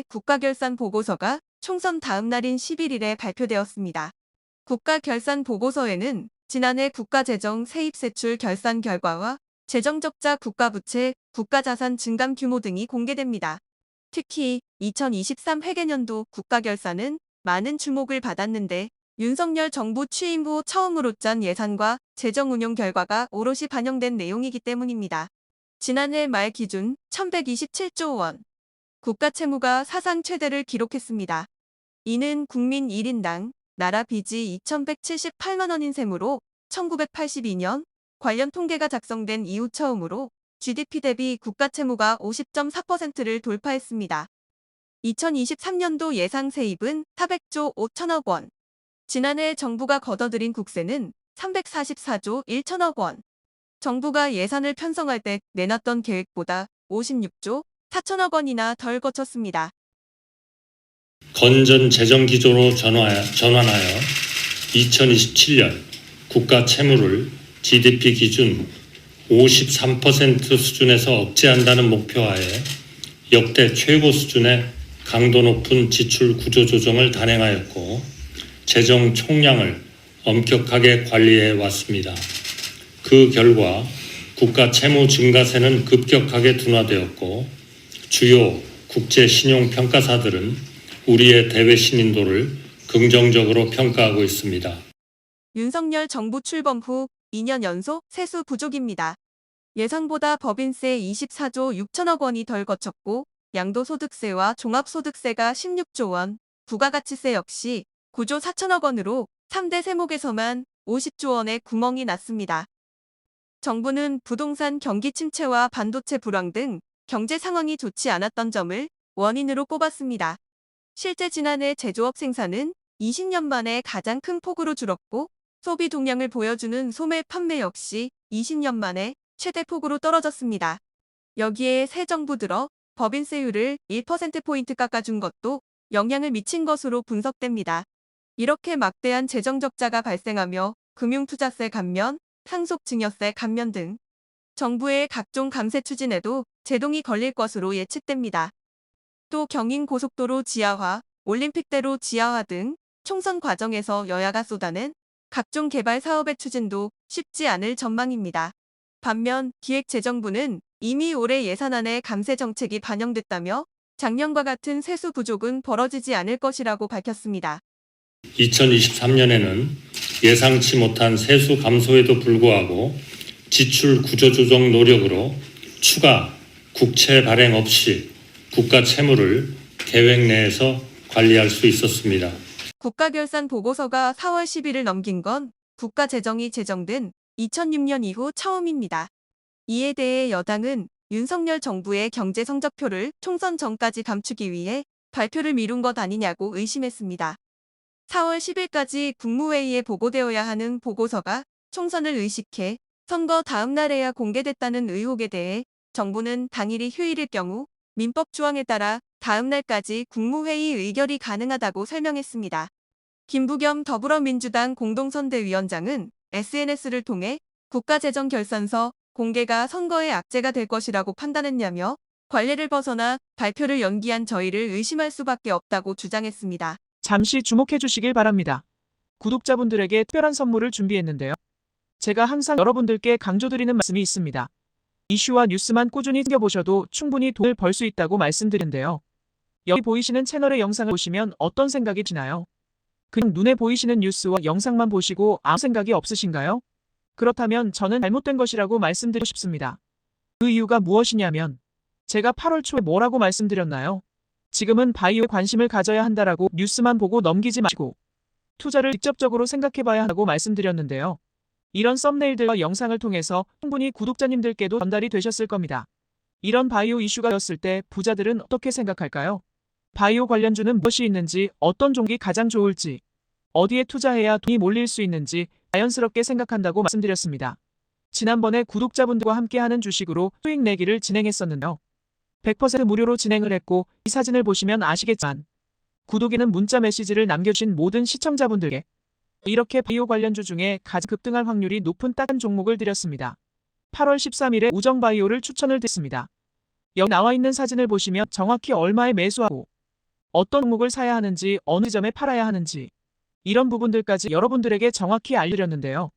국가결산 보고서가 총선 다음 날인 11일에 발표되었습니다. 국가결산 보고서에는 지난해 국가재정 세입세출 결산 결과와 재정적자 국가부채, 국가자산 증감 규모 등이 공개됩니다. 특히 2023 회계년도 국가결산은 많은 주목을 받았는데 윤석열 정부 취임 후 처음으로 짠 예산과 재정운용 결과가 오롯이 반영된 내용이기 때문입니다. 지난해 말 기준 1127조 원, 국가 채무가 사상 최대를 기록했습니다. 이는 국민 1인당 나라 빚이 2178만 원인 셈으로 1982년 관련 통계가 작성된 이후 처음으로 GDP 대비 국가 채무가 50.4%를 돌파했습니다. 2023년도 예상 세입은 400조 5천억 원. 지난해 정부가 걷어들인 국세는 344조 1천억 원. 정부가 예산을 편성할 때 내놨던 계획보다 56조 4천억 원이나 덜 거쳤습니다. 건전 재정 기조로 전환하여 2027년 국가 채무를 GDP 기준 53% 수준에서 억제한다는 목표하에 역대 최고 수준의 강도 높은 지출 구조 조정을 단행하였고 재정 총량을 엄격하게 관리해 왔습니다. 그 결과 국가 채무 증가세는 급격하게 둔화되었고 주요 국제 신용 평가사들은 우리의 대외 신인도를 긍정적으로 평가하고 있습니다. 윤석열 정부 출범 후 2년 연속 세수 부족입니다. 예상보다 법인세 24조 6천억 원이 덜 거쳤고 양도소득세와 종합소득세가 16조 원, 부가가치세 역시 9조 4천억 원으로 3대 세목에서만 50조 원의 구멍이 났습니다. 정부는 부동산 경기 침체와 반도체 불황 등 경제 상황이 좋지 않았던 점을 원인으로 꼽았습니다. 실제 지난해 제조업 생산은 20년 만에 가장 큰 폭으로 줄었고 소비 동향을 보여주는 소매 판매 역시 20년 만에 최대 폭으로 떨어졌습니다. 여기에 새 정부 들어 법인세율을 1%포인트 깎아준 것도 영향을 미친 것으로 분석됩니다. 이렇게 막대한 재정적자가 발생하며 금융투자세 감면, 상속증여세 감면 등 정부의 각종 감세 추진에도 제동이 걸릴 것으로 예측됩니다. 또 경인고속도로 지하화, 올림픽대로 지하화 등 총선 과정에서 여야가 쏟아낸 각종 개발 사업의 추진도 쉽지 않을 전망입니다. 반면 기획재정부는 이미 올해 예산안에 감세 정책이 반영됐다며 작년과 같은 세수 부족은 벌어지지 않을 것이라고 밝혔습니다. 2023년에는 예상치 못한 세수 감소에도 불구하고 지출 구조조정 노력으로 추가 국채 발행 없이 국가 채무를 계획 내에서 관리할 수 있었습니다. 국가결산 보고서가 4월 10일을 넘긴 건 국가 재정이 제정된 2006년 이후 처음입니다. 이에 대해 여당은 윤석열 정부의 경제 성적표를 총선 전까지 감추기 위해 발표를 미룬 것 아니냐고 의심했습니다. 4월 10일까지 국무회의에 보고되어야 하는 보고서가 총선을 의식해 선거 다음 날에야 공개됐다는 의혹에 대해 정부는 당일이 휴일일 경우 민법 조항에 따라 다음 날까지 국무회의 의결이 가능하다고 설명했습니다. 김부겸 더불어민주당 공동선대위원장은 SNS를 통해 국가재정결산서 공개가 선거의 악재가 될 것이라고 판단했냐며 관례를 벗어나 발표를 연기한 저희를 의심할 수밖에 없다고 주장했습니다. 잠시 주목해 주시길 바랍니다. 구독자분들에게 특별한 선물을 준비했는데요. 제가 항상 여러분들께 강조드리는 말씀이 있습니다. 이슈와 뉴스만 꾸준히 챙겨보셔도 충분히 돈을 벌 수 있다고 말씀드리는데요. 여기 보이시는 채널의 영상을 보시면 어떤 생각이 드나요? 그냥 눈에 보이시는 뉴스와 영상만 보시고 아무 생각이 없으신가요? 그렇다면 저는 잘못된 것이라고 말씀드리고 싶습니다. 그 이유가 무엇이냐면 제가 8월 초에 뭐라고 말씀드렸나요? 지금은 바이오에 관심을 가져야 한다라고 뉴스만 보고 넘기지 마시고 투자를 직접적으로 생각해봐야 한다고 말씀드렸는데요. 이런 썸네일들과 영상을 통해서 충분히 구독자님들께도 전달이 되셨을 겁니다. 이런 바이오 이슈가 되었을 때 부자들은 어떻게 생각할까요? 바이오 관련주는 무엇이 있는지, 어떤 종목이 가장 좋을지, 어디에 투자해야 돈이 몰릴 수 있는지 자연스럽게 생각한다고 말씀드렸습니다. 지난번에 구독자분들과 함께하는 주식으로 수익 내기를 진행했었는데요. 100% 무료로 진행을 했고 이 사진을 보시면 아시겠지만 구독에는 문자 메시지를 남겨주신 모든 시청자분들께 이렇게 바이오 관련주 중에 가장 급등할 확률이 높은 딱 한 종목을 드렸습니다. 8월 13일에 우정바이오를 추천을 드렸습니다. 여기 나와 있는 사진을 보시면 정확히 얼마에 매수하고 어떤 종목을 사야 하는지, 어느 점에 팔아야 하는지, 이런 부분들까지 여러분들에게 정확히 알려드렸는데요.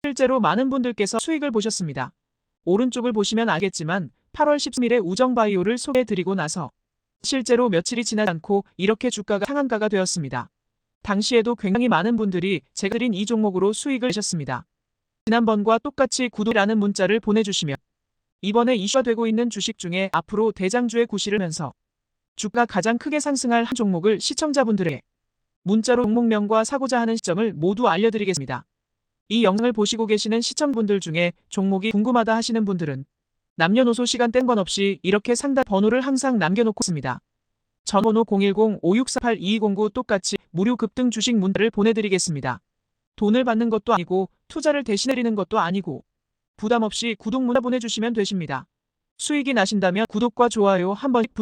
실제로 많은 분들께서 수익을 보셨습니다. 오른쪽을 보시면 알겠지만 8월 13일에 우정바이오를 소개해드리고 나서 실제로 며칠이 지나지 않고 이렇게 주가가 상한가가 되었습니다. 당시에도 굉장히 많은 분들이 제가 드린 이 종목으로 수익을 내셨습니다. 지난번과 똑같이 구독이라는 문자를 보내주시면 이번에 이슈가 되고 있는 주식 중에 앞으로 대장주의 구실을 면서 주가 가장 크게 상승할 한 종목을 시청자분들에게 문자로 종목명과 사고자 하는 시점을 모두 알려드리겠습니다. 이 영상을 보시고 계시는 시청분들 중에 종목이 궁금하다 하시는 분들은 남녀노소 시간 뗀 건 없이 이렇게 상담 번호를 항상 남겨놓고 있습니다. 전번호 010-5648-2209 똑같이 무료 급등 주식 문자를 보내드리겠습니다. 돈을 받는 것도 아니고 투자를 대신해드리는 것도 아니고 부담 없이 구독 문자 보내주시면 되십니다. 수익이 나신다면 구독과 좋아요 한 번씩